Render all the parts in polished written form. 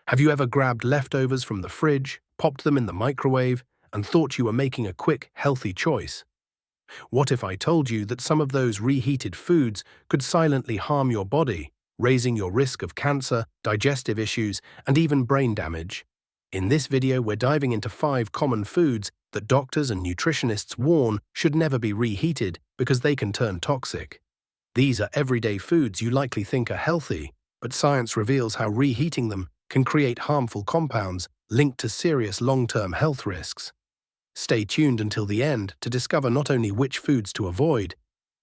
Have you ever grabbed leftovers from the fridge, popped them in the microwave, and thought you were making a quick, healthy choice? What if I told you that some of those reheated foods could silently harm your body, raising your risk of cancer, digestive issues, and even brain damage? In this video, we're diving into 5 common foods that doctors and nutritionists warn should never be reheated because they can turn toxic. These are everyday foods you likely think are healthy, but science reveals how reheating them can create harmful compounds linked to serious long-term health risks. Stay tuned until the end to discover not only which foods to avoid,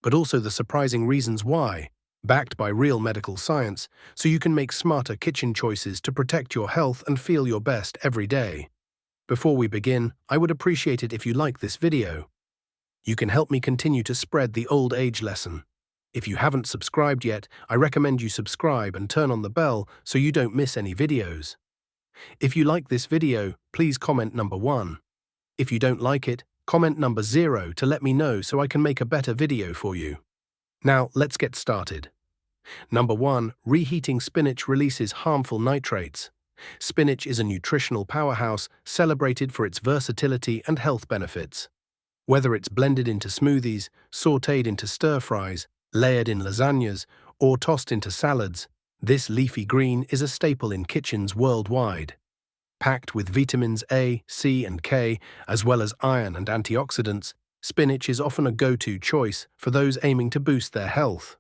but also the surprising reasons why, backed by real medical science, so you can make smarter kitchen choices to protect your health and feel your best every day. Before we begin, I would appreciate it if you like this video. You can help me continue to spread the old age lesson. If you haven't subscribed yet, I recommend you subscribe and turn on the bell so you don't miss any videos. If you like this video, please comment number 1. If you don't like it, comment number 0 to let me know so I can make a better video for you. Now, let's get started. Number 1. Reheating spinach releases harmful nitrates. Spinach is a nutritional powerhouse celebrated for its versatility and health benefits. Whether it's blended into smoothies, sautéed into stir-fries, layered in lasagnas, or tossed into salads, this leafy green is a staple in kitchens worldwide. Packed with vitamins A, C, and K, as well as iron and antioxidants, spinach is often a go-to choice for those aiming to boost their health.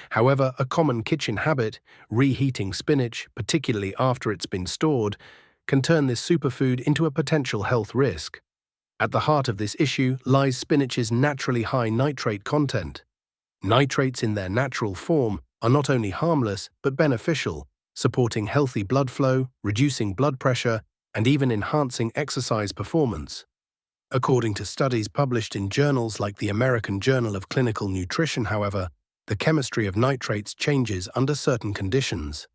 However, a common kitchen habit, reheating spinach, particularly after it's been stored, can turn this superfood into a potential health risk. At the heart of this issue lies spinach's naturally high nitrate content. Nitrates in their natural form are not only harmless but beneficial, supporting healthy blood flow, reducing blood pressure, and even enhancing exercise performance. According to studies published in journals like the American Journal of Clinical Nutrition, however, the chemistry of nitrates changes under certain conditions.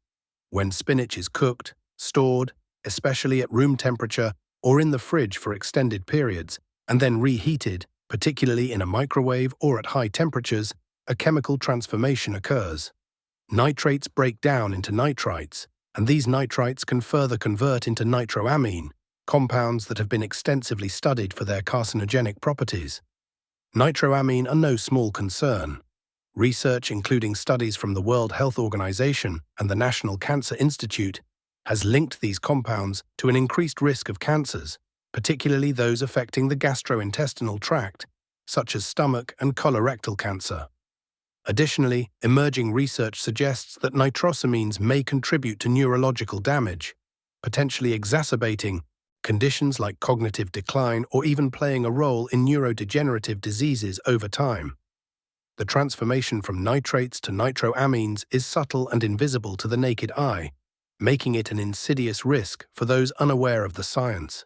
When spinach is cooked, stored, especially at room temperature, or in the fridge for extended periods, and then reheated, particularly in a microwave or at high temperatures, a chemical transformation occurs. Nitrates break down into nitrites, and these nitrites can further convert into nitroamine, compounds that have been extensively studied for their carcinogenic properties. Nitroamine are no small concern. Research, including studies from the World Health Organization and the National Cancer Institute, has linked these compounds to an increased risk of cancers, particularly those affecting the gastrointestinal tract, such as stomach and colorectal cancer. Additionally, emerging research suggests that nitrosamines may contribute to neurological damage, potentially exacerbating conditions like cognitive decline or even playing a role in neurodegenerative diseases over time. The transformation from nitrates to nitroamines is subtle and invisible to the naked eye, making it an insidious risk for those unaware of the science.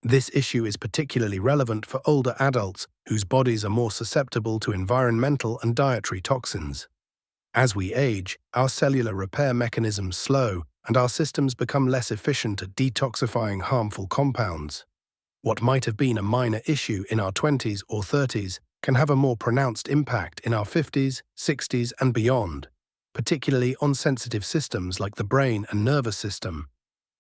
This issue is particularly relevant for older adults whose bodies are more susceptible to environmental and dietary toxins. As we age, our cellular repair mechanisms slow and our systems become less efficient at detoxifying harmful compounds. What might have been a minor issue in our 20s or 30s can have a more pronounced impact in our 50s, 60s, and beyond, particularly on sensitive systems like the brain and nervous system.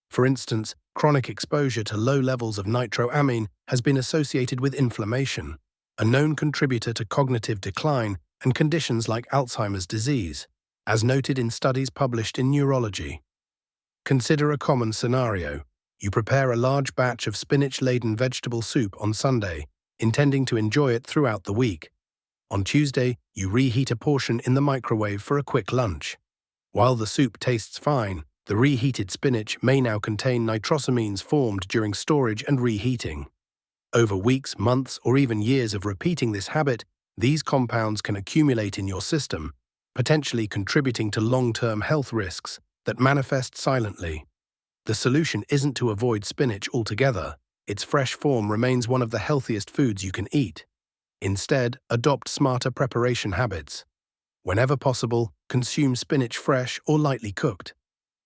For instance, chronic exposure to low levels of nitroamine has been associated with inflammation, a known contributor to cognitive decline and conditions like Alzheimer's disease, as noted in studies published in Neurology. Consider a common scenario. You prepare a large batch of spinach-laden vegetable soup on Sunday, intending to enjoy it throughout the week. On Tuesday, you reheat a portion in the microwave for a quick lunch. While the soup tastes fine, the reheated spinach may now contain nitrosamines formed during storage and reheating. Over weeks, months, or even years of repeating this habit, these compounds can accumulate in your system, potentially contributing to long-term health risks that manifest silently. The solution isn't to avoid spinach altogether. Its fresh form remains one of the healthiest foods you can eat. Instead, adopt smarter preparation habits. Whenever possible, consume spinach fresh or lightly cooked.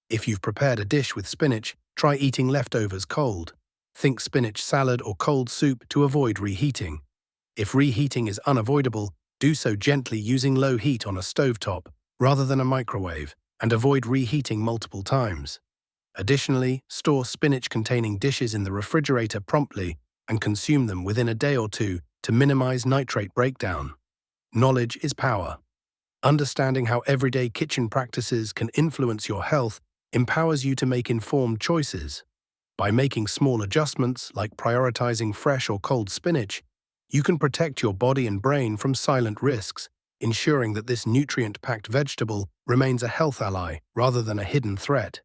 If you've prepared a dish with spinach, try eating leftovers cold. Think spinach salad or cold soup to avoid reheating. If reheating is unavoidable, do so gently using low heat on a stovetop rather than a microwave, and avoid reheating multiple times. Additionally, store spinach-containing dishes in the refrigerator promptly and consume them within a day or two to minimize nitrate breakdown. Knowledge is power. Understanding how everyday kitchen practices can influence your health empowers you to make informed choices. By making small adjustments, like prioritizing fresh or cold spinach, you can protect your body and brain from silent risks, ensuring that this nutrient-packed vegetable remains a health ally rather than a hidden threat.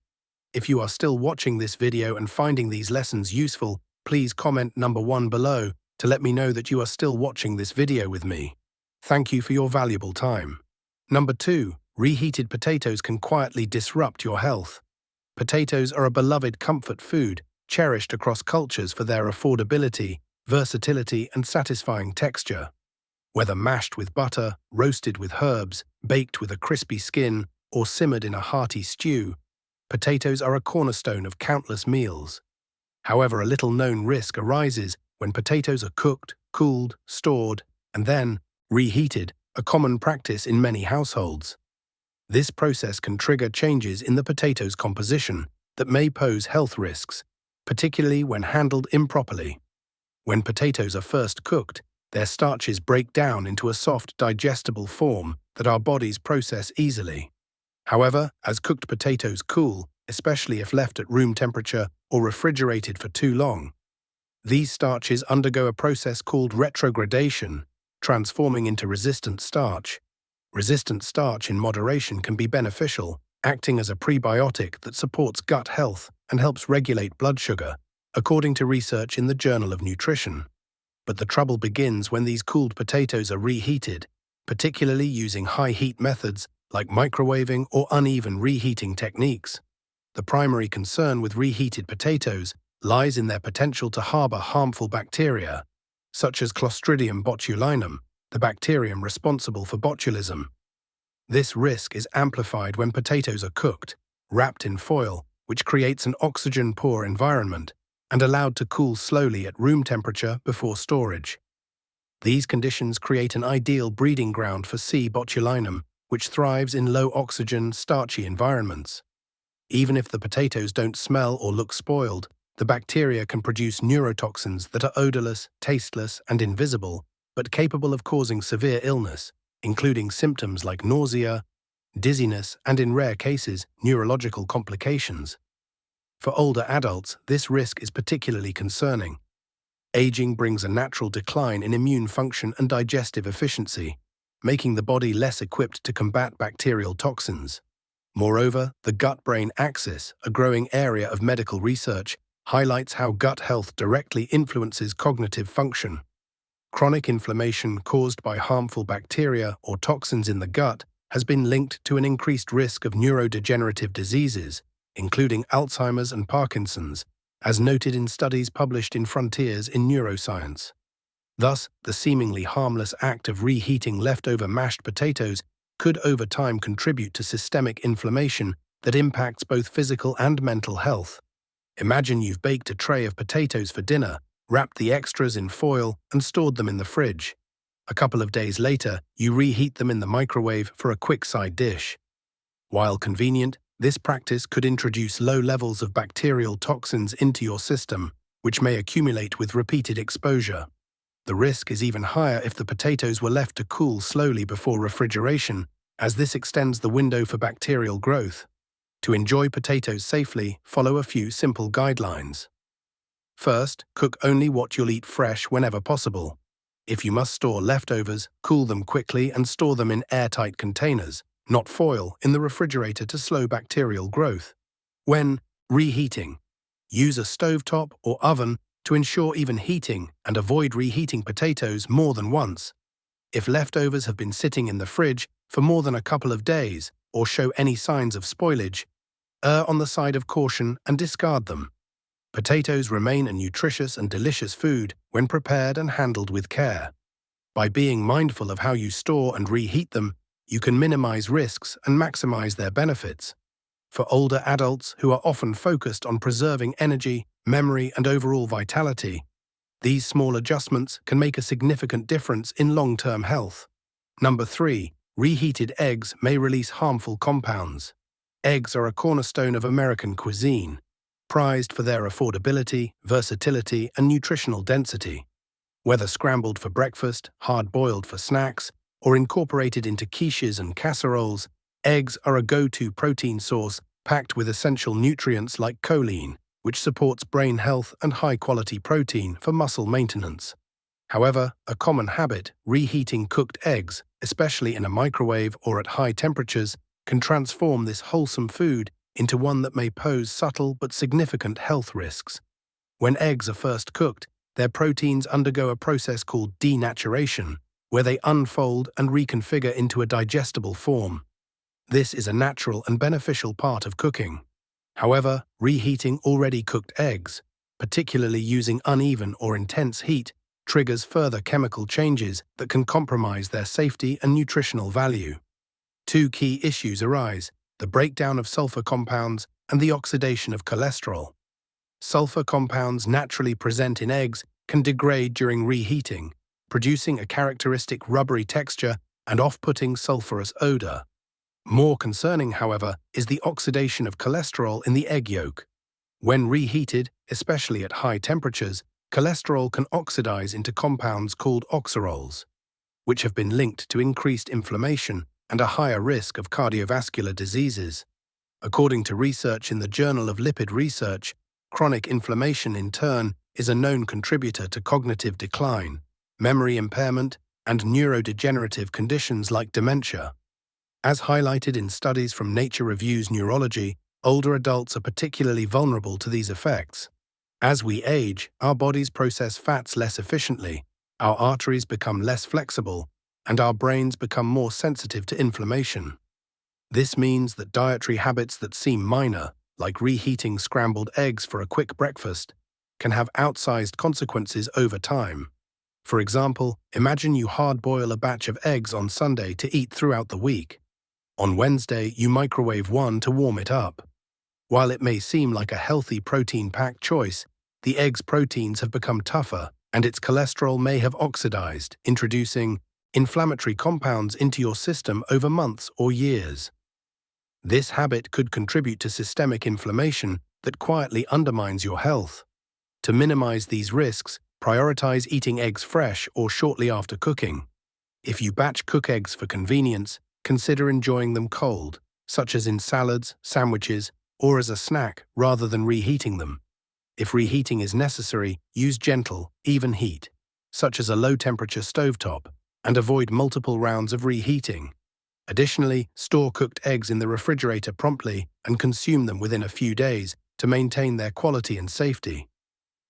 If you are still watching this video and finding these lessons useful, please comment number 1 below to let me know that you are still watching this video with me. Thank you for your valuable time. Number 2. Reheated potatoes can quietly disrupt your health. Potatoes are a beloved comfort food, cherished across cultures for their affordability, versatility, and satisfying texture. Whether mashed with butter, roasted with herbs, baked with a crispy skin, or simmered in a hearty stew, potatoes are a cornerstone of countless meals. However, a little-known risk arises when potatoes are cooked, cooled, stored, and then reheated, a common practice in many households. This process can trigger changes in the potato's composition that may pose health risks, particularly when handled improperly. When potatoes are first cooked, their starches break down into a soft, digestible form that our bodies process easily. However, as cooked potatoes cool, especially if left at room temperature or refrigerated for too long, these starches undergo a process called retrogradation, transforming into resistant starch. Resistant starch in moderation can be beneficial, acting as a prebiotic that supports gut health and helps regulate blood sugar, according to research in the Journal of Nutrition. But the trouble begins when these cooled potatoes are reheated, particularly using high-heat methods like microwaving or uneven reheating techniques. The primary concern with reheated potatoes lies in their potential to harbor harmful bacteria, such as Clostridium botulinum, the bacterium responsible for botulism. This risk is amplified when potatoes are cooked, wrapped in foil, which creates an oxygen-poor environment, and allowed to cool slowly at room temperature before storage. These conditions create an ideal breeding ground for C. botulinum, which thrives in low-oxygen, starchy environments. Even if the potatoes don't smell or look spoiled, the bacteria can produce neurotoxins that are odorless, tasteless, and invisible, but capable of causing severe illness, including symptoms like nausea, dizziness, and in rare cases, neurological complications. For older adults, this risk is particularly concerning. Aging brings a natural decline in immune function and digestive efficiency, making the body less equipped to combat bacterial toxins. Moreover, the gut-brain axis, a growing area of medical research, highlights how gut health directly influences cognitive function. Chronic inflammation caused by harmful bacteria or toxins in the gut has been linked to an increased risk of neurodegenerative diseases, including Alzheimer's and Parkinson's, as noted in studies published in Frontiers in Neuroscience. Thus, the seemingly harmless act of reheating leftover mashed potatoes could over time contribute to systemic inflammation that impacts both physical and mental health. Imagine you've baked a tray of potatoes for dinner, wrapped the extras in foil, and stored them in the fridge. A couple of days later, you reheat them in the microwave for a quick side dish. While convenient, this practice could introduce low levels of bacterial toxins into your system, which may accumulate with repeated exposure. The risk is even higher if the potatoes were left to cool slowly before refrigeration, as this extends the window for bacterial growth. To enjoy potatoes safely, follow a few simple guidelines. First, cook only what you'll eat fresh whenever possible. If you must store leftovers, cool them quickly and store them in airtight containers, not foil, in the refrigerator to slow bacterial growth. When reheating, use a stovetop or oven to ensure even heating and avoid reheating potatoes more than once. If leftovers have been sitting in the fridge for more than a couple of days or show any signs of spoilage, err on the side of caution and discard them. Potatoes remain a nutritious and delicious food when prepared and handled with care. By being mindful of how you store and reheat them, you can minimize risks and maximize their benefits. For older adults who are often focused on preserving energy, memory, and overall vitality, these small adjustments can make a significant difference in long-term health. Number 3. Reheated eggs may release harmful compounds. Eggs are a cornerstone of American cuisine, prized for their affordability, versatility, and nutritional density. Whether scrambled for breakfast, hard-boiled for snacks, or incorporated into quiches and casseroles, eggs are a go-to protein source packed with essential nutrients like choline, which supports brain health, and high-quality protein for muscle maintenance. However, a common habit, reheating cooked eggs, especially in a microwave or at high temperatures, can transform this wholesome food into one that may pose subtle but significant health risks. When eggs are first cooked, their proteins undergo a process called denaturation, where they unfold and reconfigure into a digestible form. This is a natural and beneficial part of cooking. However, reheating already cooked eggs, particularly using uneven or intense heat, triggers further chemical changes that can compromise their safety and nutritional value. Two key issues arise: the breakdown of sulfur compounds and the oxidation of cholesterol. Sulfur compounds naturally present in eggs can degrade during reheating, producing a characteristic rubbery texture and off-putting sulfurous odor. More concerning, however, is the oxidation of cholesterol in the egg yolk. When reheated, especially at high temperatures, cholesterol can oxidize into compounds called oxarols, which have been linked to increased inflammation and a higher risk of cardiovascular diseases. According to research in the Journal of Lipid Research, chronic inflammation in turn is a known contributor to cognitive decline, memory impairment, and neurodegenerative conditions like dementia. As highlighted in studies from Nature Reviews Neurology, older adults are particularly vulnerable to these effects. As we age, our bodies process fats less efficiently, our arteries become less flexible, and our brains become more sensitive to inflammation. This means that dietary habits that seem minor, like reheating scrambled eggs for a quick breakfast, can have outsized consequences over time. For example, imagine you hard-boil a batch of eggs on Sunday to eat throughout the week. On Wednesday, you microwave one to warm it up. While it may seem like a healthy protein-packed choice, the egg's proteins have become tougher, and its cholesterol may have oxidized, introducing inflammatory compounds into your system over months or years. This habit could contribute to systemic inflammation that quietly undermines your health. To minimize these risks, prioritize eating eggs fresh or shortly after cooking. If you batch cook eggs for convenience, consider enjoying them cold, such as in salads, sandwiches, or as a snack rather than reheating them. If reheating is necessary, use gentle, even heat, such as a low-temperature stovetop, and avoid multiple rounds of reheating. Additionally, store cooked eggs in the refrigerator promptly and consume them within a few days to maintain their quality and safety.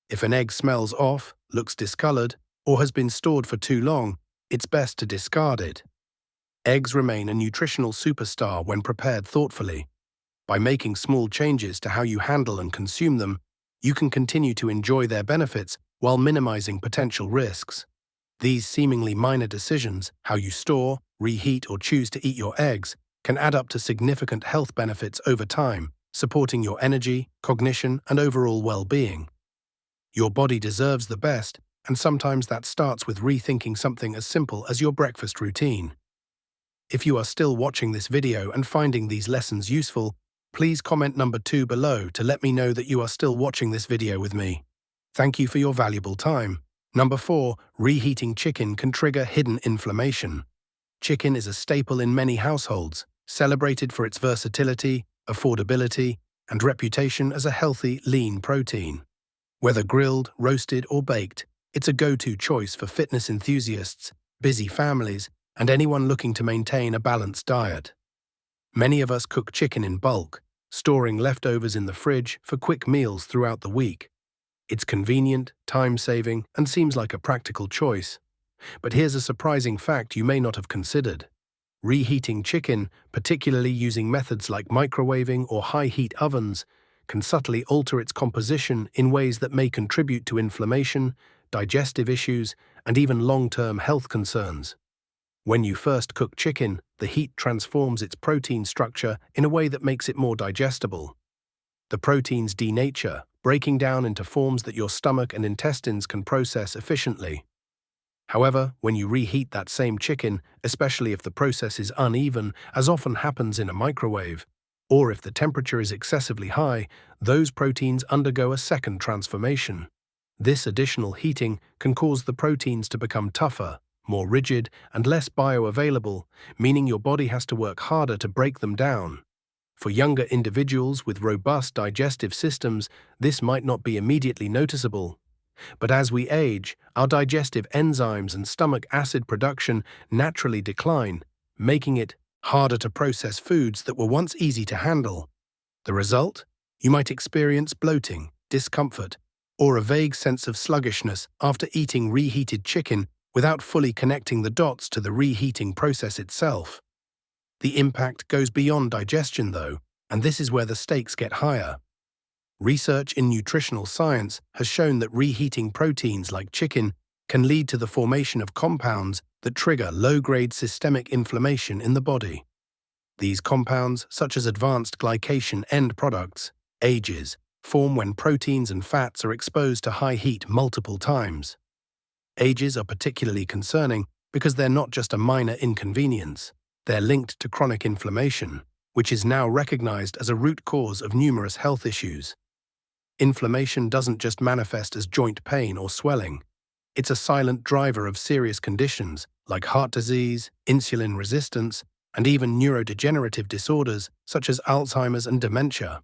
If an egg smells off, looks discolored, or has been stored for too long, it's best to discard it. Eggs remain a nutritional superstar when prepared thoughtfully. By making small changes to how you handle and consume them, you can continue to enjoy their benefits while minimizing potential risks. These seemingly minor decisions, how you store, reheat, or choose to eat your eggs, can add up to significant health benefits over time, supporting your energy, cognition, and overall well-being. Your body deserves the best, and sometimes that starts with rethinking something as simple as your breakfast routine. If you are still watching this video and finding these lessons useful, please comment number 2 below to let me know that you are still watching this video with me. Thank you for your valuable time. Number 4, reheating chicken can trigger hidden inflammation. Chicken is a staple in many households, celebrated for its versatility, affordability, and reputation as a healthy, lean protein. Whether grilled, roasted, or baked, it's a go-to choice for fitness enthusiasts, busy families, and anyone looking to maintain a balanced diet. Many of us cook chicken in bulk, storing leftovers in the fridge for quick meals throughout the week. It's convenient, time-saving, and seems like a practical choice. But here's a surprising fact you may not have considered. Reheating chicken, particularly using methods like microwaving or high-heat ovens, can subtly alter its composition in ways that may contribute to inflammation, digestive issues, and even long-term health concerns. When you first cook chicken, the heat transforms its protein structure in a way that makes it more digestible. The proteins denature, breaking down into forms that your stomach and intestines can process efficiently. However, when you reheat that same chicken, especially if the process is uneven, as often happens in a microwave, or if the temperature is excessively high, those proteins undergo a second transformation. This additional heating can cause the proteins to become tougher, more rigid, and less bioavailable, meaning your body has to work harder to break them down. For younger individuals with robust digestive systems, this might not be immediately noticeable. But as we age, our digestive enzymes and stomach acid production naturally decline, making it harder to process foods that were once easy to handle. The result? You might experience bloating, discomfort, or a vague sense of sluggishness after eating reheated chicken without fully connecting the dots to the reheating process itself. The impact goes beyond digestion, though, and this is where the stakes get higher. Research in nutritional science has shown that reheating proteins like chicken can lead to the formation of compounds that trigger low-grade systemic inflammation in the body. These compounds, such as advanced glycation end products, AGEs, form when proteins and fats are exposed to high heat multiple times. AGEs are particularly concerning because they're not just a minor inconvenience. They're linked to chronic inflammation, which is now recognized as a root cause of numerous health issues. Inflammation doesn't just manifest as joint pain or swelling. It's a silent driver of serious conditions like heart disease, insulin resistance, and even neurodegenerative disorders such as Alzheimer's and dementia.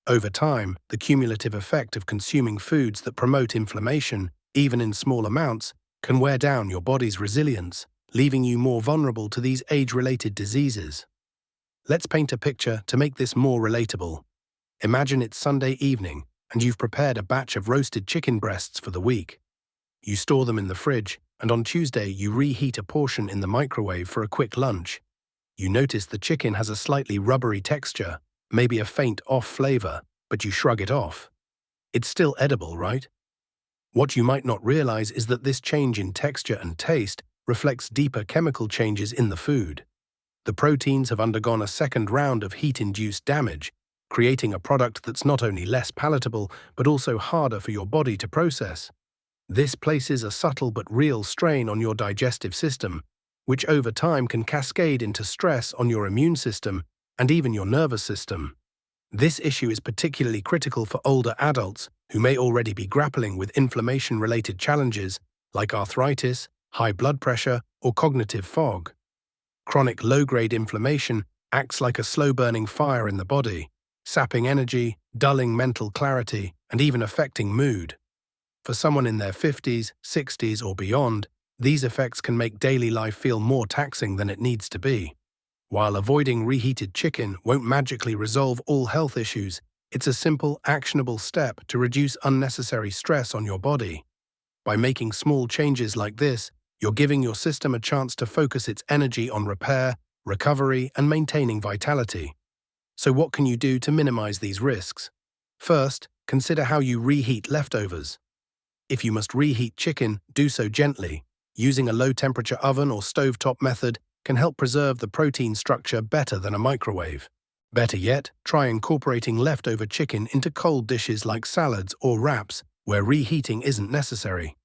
Over time, the cumulative effect of consuming foods that promote inflammation, even in small amounts, can wear down your body's resilience, leaving you more vulnerable to these age-related diseases. Let's paint a picture to make this more relatable. Imagine it's Sunday evening, and you've prepared a batch of roasted chicken breasts for the week. You store them in the fridge, and on Tuesday you reheat a portion in the microwave for a quick lunch. You notice the chicken has a slightly rubbery texture, maybe a faint off flavor, but you shrug it off. It's still edible, right? What you might not realize is that this change in texture and taste reflects deeper chemical changes in the food. The proteins have undergone a second round of heat-induced damage, creating a product that's not only less palatable, but also harder for your body to process. This places a subtle but real strain on your digestive system, which over time can cascade into stress on your immune system and even your nervous system. This issue is particularly critical for older adults who may already be grappling with inflammation-related challenges like arthritis, high blood pressure, or cognitive fog. Chronic low-grade inflammation acts like a slow-burning fire in the body, sapping energy, dulling mental clarity, and even affecting mood. For someone in their 50s, 60s, or beyond, these effects can make daily life feel more taxing than it needs to be. While avoiding reheated chicken won't magically resolve all health issues, it's a simple, actionable step to reduce unnecessary stress on your body. By making small changes like this, you're giving your system a chance to focus its energy on repair, recovery, and maintaining vitality. So what can you do to minimize these risks? First, consider how you reheat leftovers. If you must reheat chicken, do so gently. Using a low-temperature oven or stovetop method can help preserve the protein structure better than a microwave. Better yet, try incorporating leftover chicken into cold dishes like salads or wraps, where reheating isn't necessary.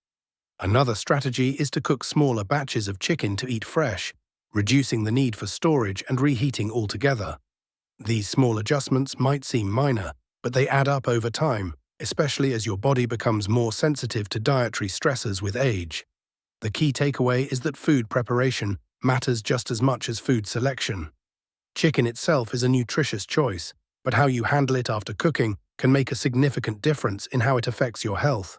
Another strategy is to cook smaller batches of chicken to eat fresh, reducing the need for storage and reheating altogether. These small adjustments might seem minor, but they add up over time, especially as your body becomes more sensitive to dietary stressors with age. The key takeaway is that food preparation matters just as much as food selection. Chicken itself is a nutritious choice, but how you handle it after cooking can make a significant difference in how it affects your health.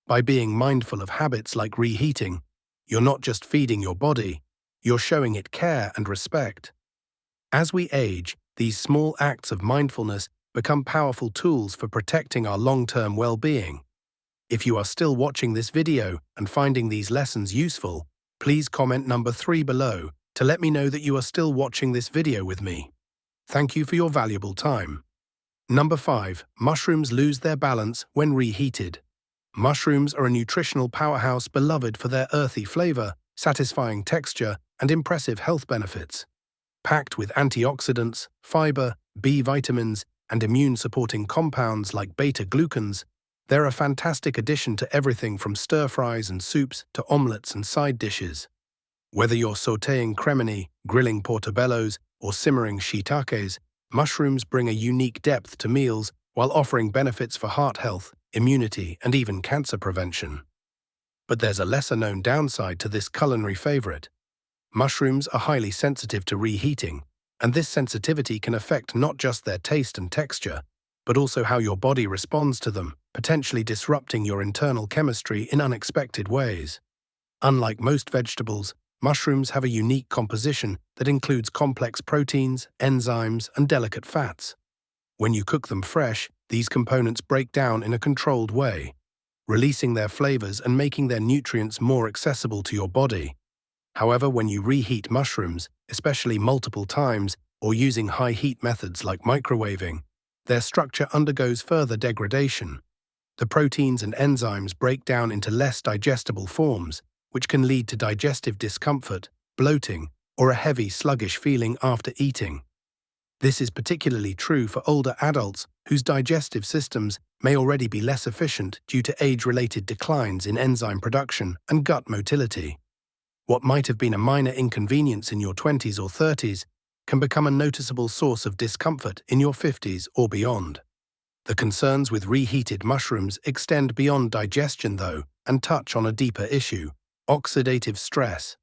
By being mindful of habits like reheating, you're not just feeding your body, you're showing it care and respect. As we age, these small acts of mindfulness become powerful tools for protecting our long-term well-being. If you are still watching this video and finding these lessons useful, please comment number 3 below to let me know that you are still watching this video with me. Thank you for your valuable time. Number 5. Mushrooms lose their balance when reheated. Mushrooms are a nutritional powerhouse beloved for their earthy flavor, satisfying texture, and impressive health benefits. Packed with antioxidants, fiber, B vitamins, and immune-supporting compounds like beta-glucans, they're a fantastic addition to everything from stir-fries and soups to omelets and side dishes. Whether you're sautéing cremini, grilling portobellos, or simmering shiitakes, Mushrooms bring a unique depth to meals while offering benefits for heart health, immunity, and even cancer prevention. But there's a lesser-known downside to this culinary favorite. Mushrooms are highly sensitive to reheating, and this sensitivity can affect not just their taste and texture, but also how your body responds to them, potentially disrupting your internal chemistry in unexpected ways. Unlike most vegetables, mushrooms have a unique composition that includes complex proteins, enzymes, and delicate fats. When you cook them fresh, these components break down in a controlled way, releasing their flavors and making their nutrients more accessible to your body. However, when you reheat mushrooms, especially multiple times or using high heat methods like microwaving, their structure undergoes further degradation. The proteins and enzymes break down into less digestible forms, which can lead to digestive discomfort, bloating, or a heavy, sluggish feeling after eating. This is particularly true for older adults whose digestive systems may already be less efficient due to age-related declines in enzyme production and gut motility. What might have been a minor inconvenience in your 20s or 30s can become a noticeable source of discomfort in your 50s or beyond. The concerns with reheated mushrooms extend beyond digestion, though, and touch on a deeper issue: oxidative stress.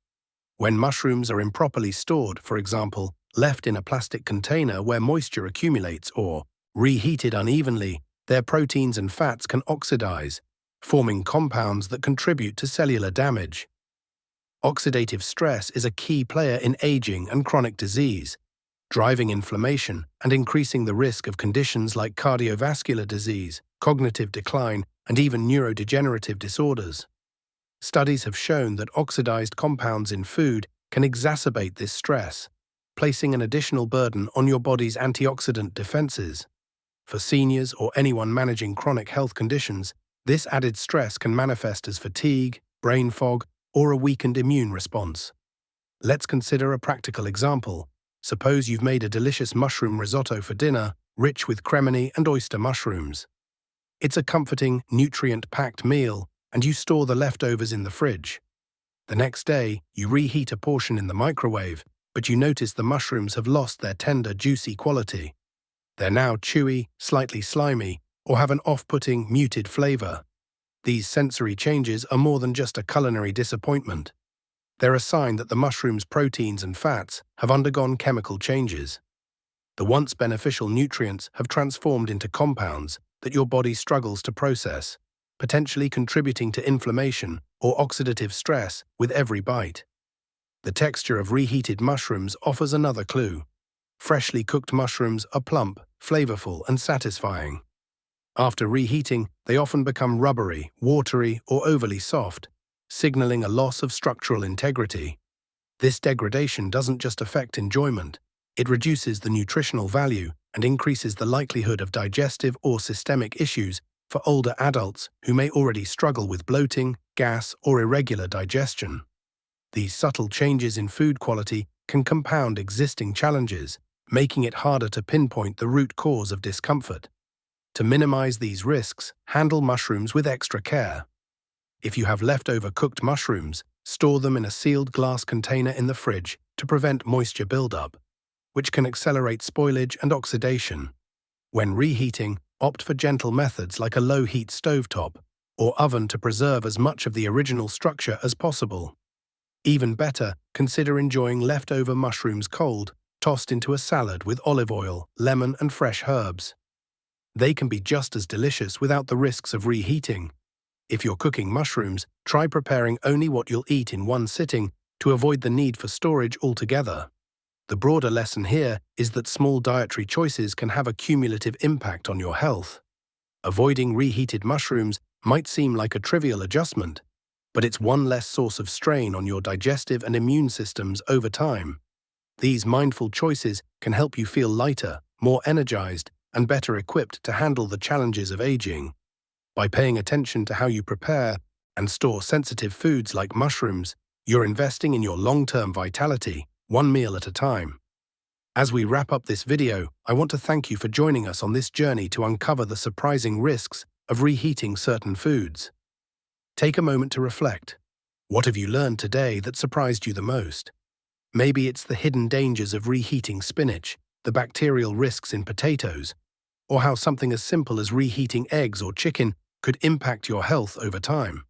When mushrooms are improperly stored, for example, left in a plastic container where moisture accumulates or reheated unevenly, their proteins and fats can oxidize, forming compounds that contribute to cellular damage. Oxidative stress is a key player in aging and chronic disease, driving inflammation and increasing the risk of conditions like cardiovascular disease, cognitive decline, and even neurodegenerative disorders. Studies have shown that oxidized compounds in food can exacerbate this stress, placing an additional burden on your body's antioxidant defenses. For seniors or anyone managing chronic health conditions, this added stress can manifest as fatigue, brain fog, or a weakened immune response. Let's consider a practical example. Suppose you've made a delicious mushroom risotto for dinner, rich with cremini and oyster mushrooms. It's a comforting, nutrient-packed meal, and you store the leftovers in the fridge. The next day, you reheat a portion in the microwave, but you notice the mushrooms have lost their tender, juicy quality. They're now chewy, slightly slimy, or have an off-putting, muted flavor. These sensory changes are more than just a culinary disappointment. They're a sign that the mushroom's proteins and fats have undergone chemical changes. The once beneficial nutrients have transformed into compounds that your body struggles to process, potentially contributing to inflammation or oxidative stress with every bite. The texture of reheated mushrooms offers another clue. Freshly cooked mushrooms are plump, flavorful, and satisfying. After reheating, they often become rubbery, watery, or overly soft, signaling a loss of structural integrity. This degradation doesn't just affect enjoyment, it reduces the nutritional value and increases the likelihood of digestive or systemic issues for older adults who may already struggle with bloating, gas, or irregular digestion. These subtle changes in food quality can compound existing challenges, making it harder to pinpoint the root cause of discomfort. To minimize these risks, handle mushrooms with extra care. If you have leftover cooked mushrooms, store them in a sealed glass container in the fridge to prevent moisture buildup, which can accelerate spoilage and oxidation. When reheating, opt for gentle methods like a low-heat stovetop or oven to preserve as much of the original structure as possible. Even better, consider enjoying leftover mushrooms cold, tossed into a salad with olive oil, lemon, and fresh herbs. They can be just as delicious without the risks of reheating. If you're cooking mushrooms, try preparing only what you'll eat in one sitting to avoid the need for storage altogether. The broader lesson here is that small dietary choices can have a cumulative impact on your health. Avoiding reheated mushrooms might seem like a trivial adjustment, but it's one less source of strain on your digestive and immune systems over time. These mindful choices can help you feel lighter, more energized, and better equipped to handle the challenges of aging. By paying attention to how you prepare and store sensitive foods like mushrooms, you're investing in your long-term vitality, one meal at a time. As we wrap up this video, I want to thank you for joining us on this journey to uncover the surprising risks of reheating certain foods. Take a moment to reflect. What have you learned today that surprised you the most? Maybe it's the hidden dangers of reheating spinach, the bacterial risks in potatoes, or how something as simple as reheating eggs or chicken could impact your health over time.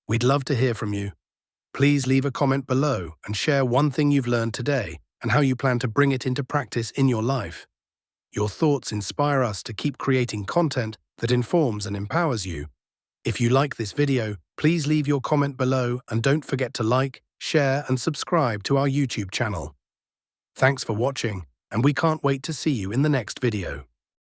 We'd love to hear from you. Please leave a comment below and share one thing you've learned today and how you plan to bring it into practice in your life. Your thoughts inspire us to keep creating content that informs and empowers you. If you like this video, please leave your comment below and don't forget to like, share and subscribe to our YouTube channel. Thanks for watching, and we can't wait to see you in the next video.